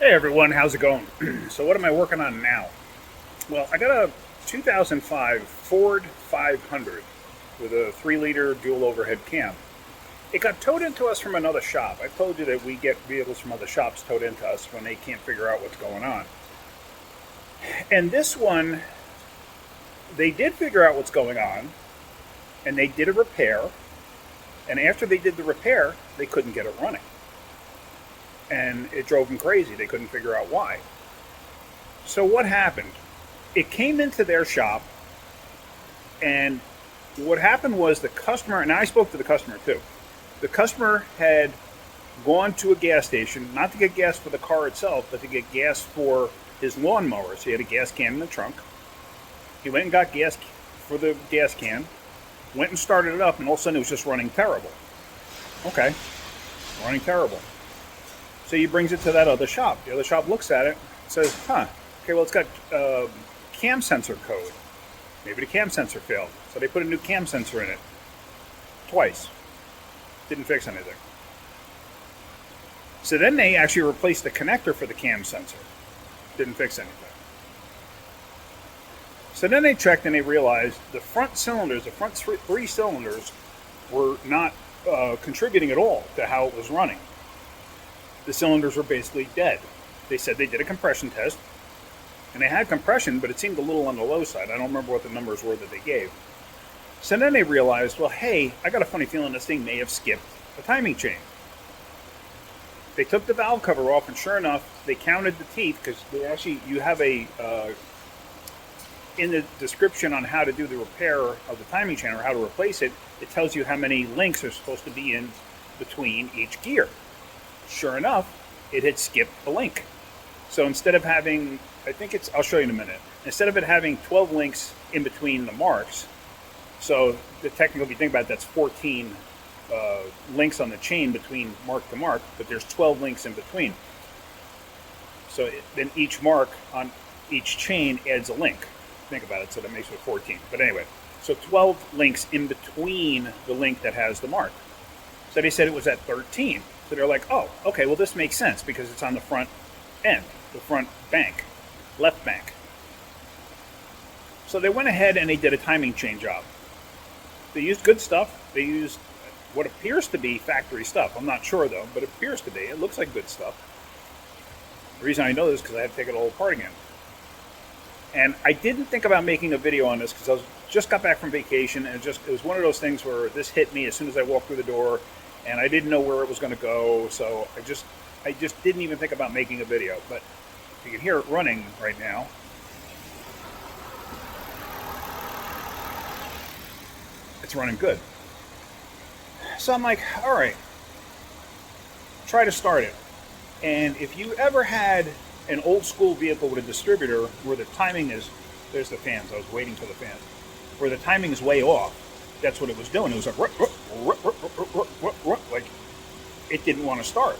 Hey everyone, how's it going? So what am I working on now? Well, I got a 2005 Ford 500 with a 3-liter dual overhead cam. It got towed into us from another shop. I've told you that we get vehicles from other shops towed into us when they can't figure out what's going on. And this one, they did figure out what's going on, and they did a repair. And after they did the repair, they couldn't get it running. And it drove them crazy. They couldn't figure out why. So what happened? It came into their shop, and what happened was the customer, and I spoke to the customer too. The customer had gone to a gas station, not to get gas for the car itself, but to get gas for his lawnmower. So he had a gas can in the trunk. He went and got gas for the gas can, went and started it up, and all of a sudden it was just running terrible. Okay, running terrible. So he brings it to that other shop. The other shop looks at it, says, okay, well, it's got cam sensor code. Maybe the cam sensor failed. So they put a new cam sensor in it. Twice. Didn't fix anything. So then they actually replaced the connector for the cam sensor. Didn't fix anything. So then they checked and they realized the front cylinders, the front three cylinders, were not contributing at all to how it was running. The cylinders were basically dead. They said they did a compression test, and they had compression, but it seemed a little on the low side. I don't remember what the numbers were that they gave. So then they realized, well, hey, I got a funny feeling this thing may have skipped a timing chain. They took the valve cover off, and sure enough, they counted the teeth, because they actually, you have a, in the description on how to do the repair of the timing chain or how to replace it, it tells you how many links are supposed to be in between each gear. Sure enough, it had skipped a link. So instead of having, I'll show you in a minute. Instead of it having 12 links in between the marks, so the technical, if you think about it, that's 14 links on the chain between mark to mark, but there's 12 links in between. So then each mark on each chain adds a link. Think about it, so that makes it 14. But anyway, so 12 links in between the link that has the mark. So they said it was at 13. So they're like, oh, okay, well, this makes sense because it's on the front end, the front bank, left bank. So they went ahead and they did a timing chain job. They used good stuff. They used what appears to be factory stuff. I'm not sure, though, but it appears to be. It looks like good stuff. The reason I know this is because I had to take it all apart again. And I didn't think about making a video on this because just got back from vacation, and it was one of those things where this hit me as soon as I walked through the door, and I didn't know where it was going to go, so I just didn't even think about making a video. But you can hear it running right now. It's running good. So I'm like, all right, try to start it. And if you ever had an old school vehicle with a distributor where the timing is, there's the fans, I was waiting for the fans, where the timing is way off, that's what it was doing. It was like it didn't want to start.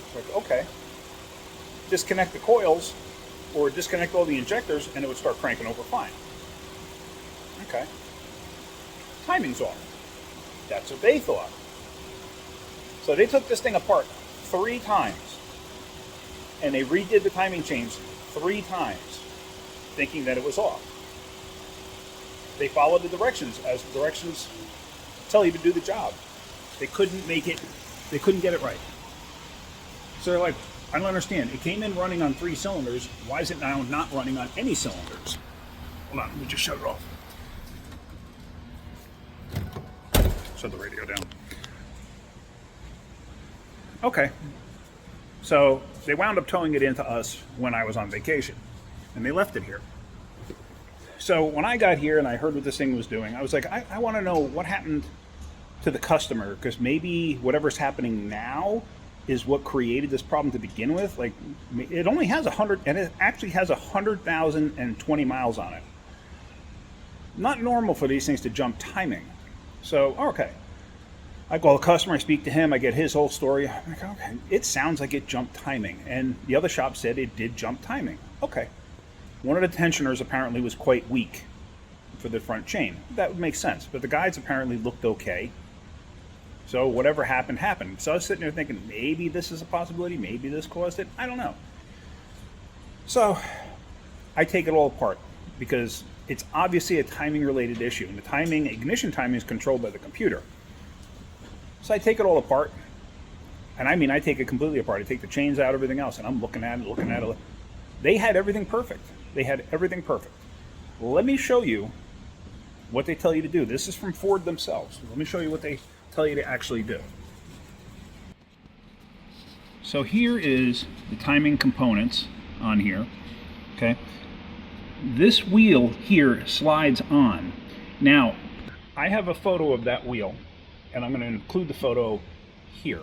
It's like, okay, disconnect the coils or disconnect all the injectors and it would start cranking over fine. Okay, timing's off. That's what they thought. So they took this thing apart 3 times and they redid the timing chains 3 times thinking that it was off. They followed the directions as the directions tell you to do the job. They couldn't make it, they couldn't get it right. So they're like, I don't understand. It came in running on 3 cylinders. Why is it now not running on any cylinders? Hold on, let me just shut it off. Shut the radio down. Okay. So they wound up towing it into us when I was on vacation, and they left it here. So when I got here and I heard what this thing was doing, I was like, I want to know what happened to the customer, because maybe whatever's happening now is what created this problem to begin with. Like, it only has 100, and it actually has 100,020 miles on it. Not normal for these things to jump timing. So, okay. I call the customer, I speak to him, I get his whole story. I'm like, okay, it sounds like it jumped timing. And the other shop said it did jump timing. Okay. One of the tensioners apparently was quite weak for the front chain. That would make sense. But the guides apparently looked okay. So whatever happened, happened. So I was sitting there thinking, maybe this is a possibility, maybe this caused it. I don't know. So I take it all apart because it's obviously a timing related issue, and the timing, ignition timing, is controlled by the computer. So I take it all apart, and I mean I take it completely apart. I take the chains out, everything else, and I'm looking at it. They had everything perfect. They had everything perfect. Let me show you what they tell you to do. This is from Ford themselves. Let me show you what they tell you to actually do. So here is the timing components on here, okay? This wheel here slides on. Now, I have a photo of that wheel, and I'm going to include the photo here.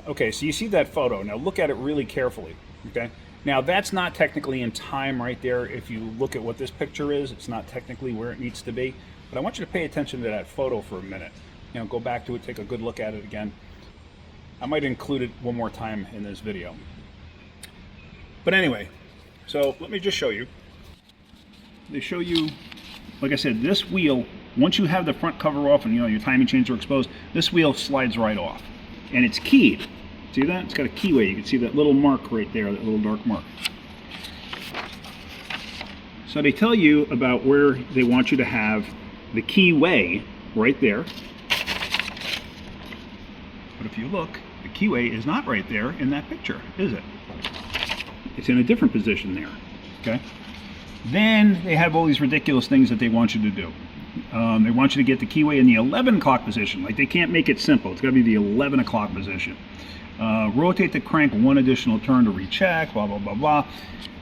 Okay, so you see that photo. Now look at it really carefully, okay? Now that's not technically in time right there. If you look at what this picture is, it's not technically where it needs to be. But I want you to pay attention to that photo for a minute. You know, go back to it, take a good look at it again. I might include it one more time in this video. But anyway, so let me just show you. They show you, like I said, this wheel, once you have the front cover off and you know your timing chains are exposed, this wheel slides right off. And it's keyed. See that? It's got a keyway. You can see that little mark right there, that little dark mark. So they tell you about where they want you to have the keyway right there. But if you look, the keyway is not right there in that picture, is it? It's in a different position there, okay? Then they have all these ridiculous things that they want you to do. They want you to get the keyway in the 11 o'clock position. Like, they can't make it simple. It's got to be the 11 o'clock position. Rotate the crank one additional turn to recheck, blah, blah, blah, blah.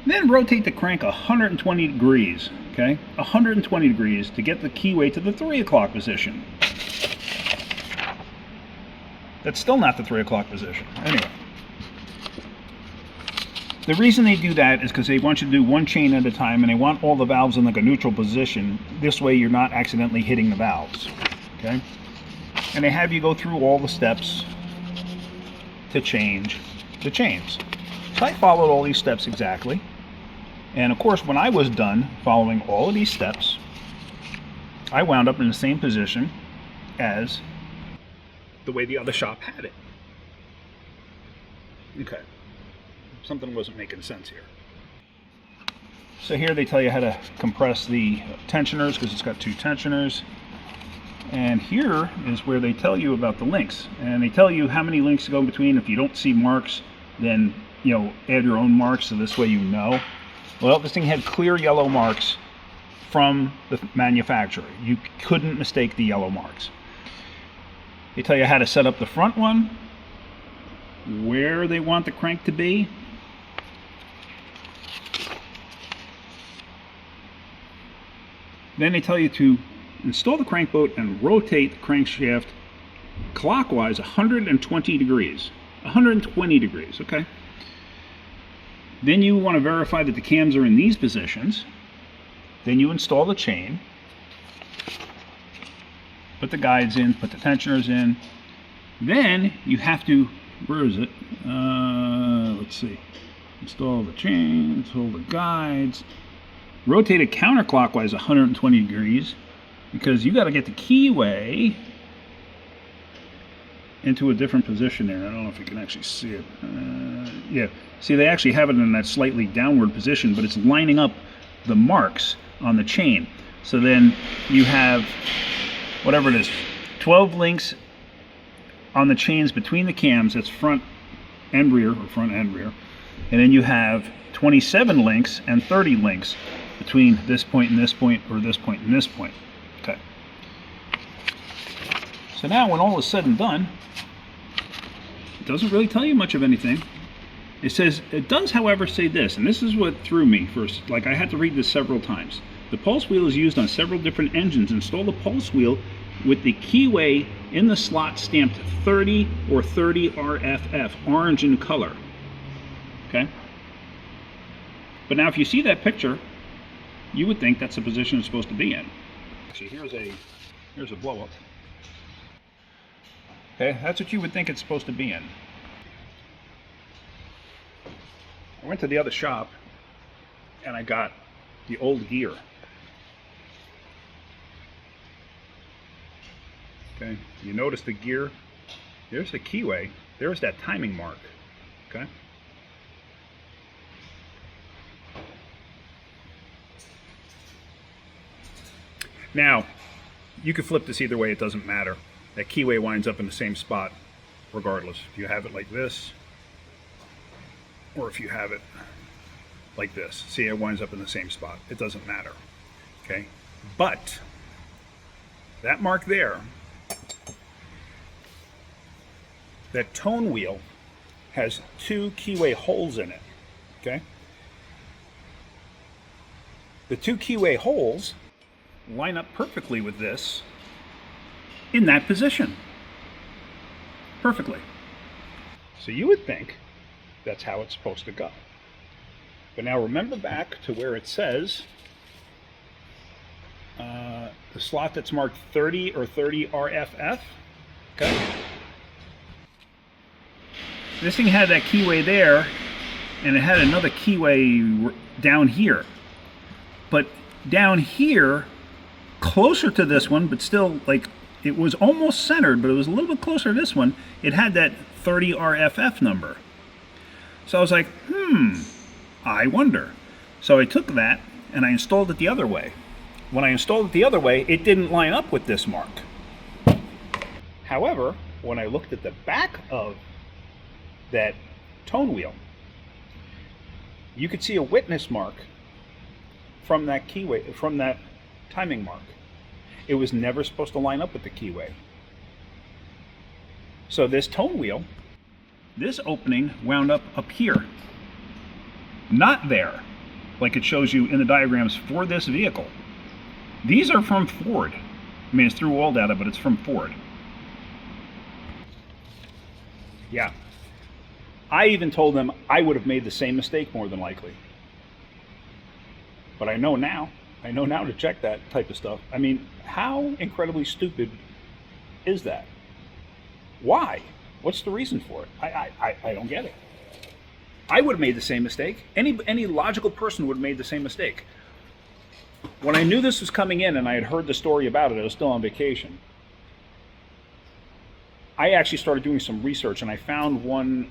Then rotate the crank 120 degrees, okay? 120 degrees to get the keyway to the 3 o'clock position. That's still not the 3 o'clock position. Anyway. The reason they do that is because they want you to do one chain at a time, and they want all the valves in like a neutral position. This way you're not accidentally hitting the valves, okay? And they have you go through all the steps to change the chains. So I followed all these steps exactly. And of course, when I was done following all of these steps, I wound up in the same position as the way the other shop had it. Okay. Something wasn't making sense here. So here they tell you how to compress the tensioners, because it's got two tensioners. And here is where they tell you about the links. And they tell you how many links to go in between. If you don't see marks, then add your own marks, so this way you know. Well, this thing had clear yellow marks from the manufacturer. You couldn't mistake the yellow marks. They tell you how to set up the front one, where they want the crank to be. Then they tell you to install the crank boat and rotate the crankshaft clockwise 120 degrees. 120 degrees, okay? Then you want to verify that the cams are in these positions. Then you install the chain. Put the guides in, put the tensioners in. Then you have to, where is it? Let's see. Install the chain, install the guides. Rotate it counterclockwise 120 degrees, because you got to get the keyway into a different position there. I don't know if you can actually see it. Yeah, see, they actually have it in that slightly downward position, but it's lining up the marks on the chain. So then you have, whatever it is, 12 links on the chains between the cams. That's front and rear, or front and rear. And then you have 27 links and 30 links between this point and this point, or this point and this point. Okay. So now when all is said and done, it doesn't really tell you much of anything. It says, it does however say this, and this is what threw me first. Like, I had to read this several times. The pulse wheel is used on several different engines. Install the pulse wheel with the keyway in the slot stamped 30 or 30 RFF, orange in color. Okay? But now if you see that picture, you would think that's the position it's supposed to be in. Actually, here's a blow up. Okay, that's what you would think it's supposed to be in. I went to the other shop and I got the old gear. Okay, you notice the gear there's the keyway. There's that timing mark. Okay. Now, you could flip this either way, it doesn't matter. That keyway winds up in the same spot regardless. If you have it like this, or if you have it like this. See, it winds up in the same spot. It doesn't matter. Okay? But that mark there, that tone wheel has 2 keyway holes in it. Okay? The 2 keyway holes line up perfectly with this in that position. Perfectly. So you would think that's how it's supposed to go. But now remember back to where it says the slot that's marked 30 or 30 RFF. Okay. This thing had that keyway there, and it had another keyway down here. But down here, closer to this one, but still, like, it was almost centered, but it was a little bit closer to this one. It had that 30 RFF number. So I was like, I wonder. So I took that and I installed it the other way. When I installed it the other way, it didn't line up with this mark. However, when I looked at the back of that tone wheel, you could see a witness mark from that keyway, from that timing mark. It was never supposed to line up with the keyway. So this tone wheel, this opening wound up here, not there, like it shows you in the diagrams for this vehicle. These are from Ford. I mean, it's through all data, but it's from Ford. Yeah. I even told them I would have made the same mistake more than likely. But I know now. I know now to check that type of stuff. I mean, how incredibly stupid is that? Why? What's the reason for it? I don't get it. I would have made the same mistake. Any logical person would have made the same mistake. When I knew this was coming in and I had heard the story about it, I was still on vacation. I actually started doing some research, and I found one,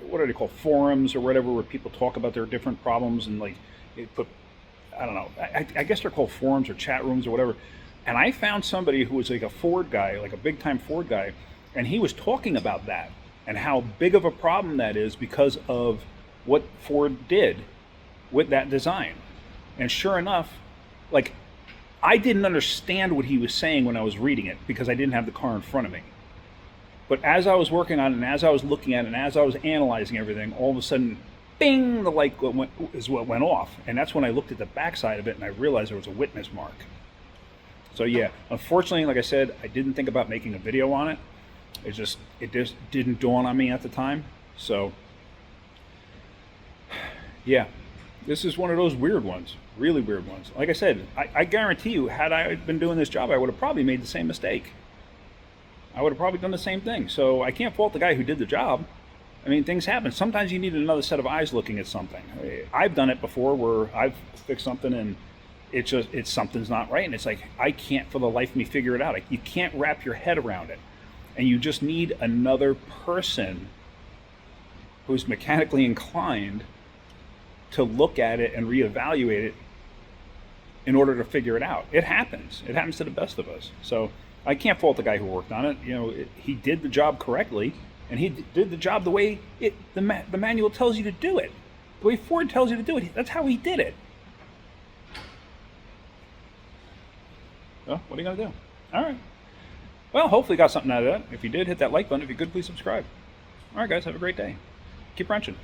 what are they called, forums or whatever, where people talk about their different problems, and like they put, I don't know, I guess they're called forums or chat rooms or whatever. And I found somebody who was like a Ford guy, like a big time Ford guy, and he was talking about that and how big of a problem that is because of what Ford did with that design. And sure enough, like, I didn't understand what he was saying when I was reading it because I didn't have the car in front of me. But as I was working on it and as I was looking at it and as I was analyzing everything, all of a sudden, bing, the light is what went off. And that's when I looked at the backside of it and I realized there was a witness mark. So yeah, unfortunately, like I said, I didn't think about making a video on it. It just didn't dawn on me at the time. So yeah, this is one of those weird ones, really weird ones. Like I said, I guarantee you, had I been doing this job, I would have probably made the same mistake. I would have probably done the same thing. So I can't fault the guy who did the job. I mean, things happen. Sometimes you need another set of eyes looking at something. I've done it before where I've fixed something and it's something's not right. And it's like, I can't for the life of me figure it out. You can't wrap your head around it. And you just need another person who's mechanically inclined to look at it and reevaluate it in order to figure it out. It happens. It happens to the best of us. So I can't fault the guy who worked on it. You know, he did the job correctly, and he did the job the way the manual tells you to do it. The way Ford tells you to do it. That's how he did it. Well, what are you going to do? All right. Well, hopefully you got something out of that. If you did, hit that like button. If you could, please subscribe. All right, guys, have a great day. Keep wrenching.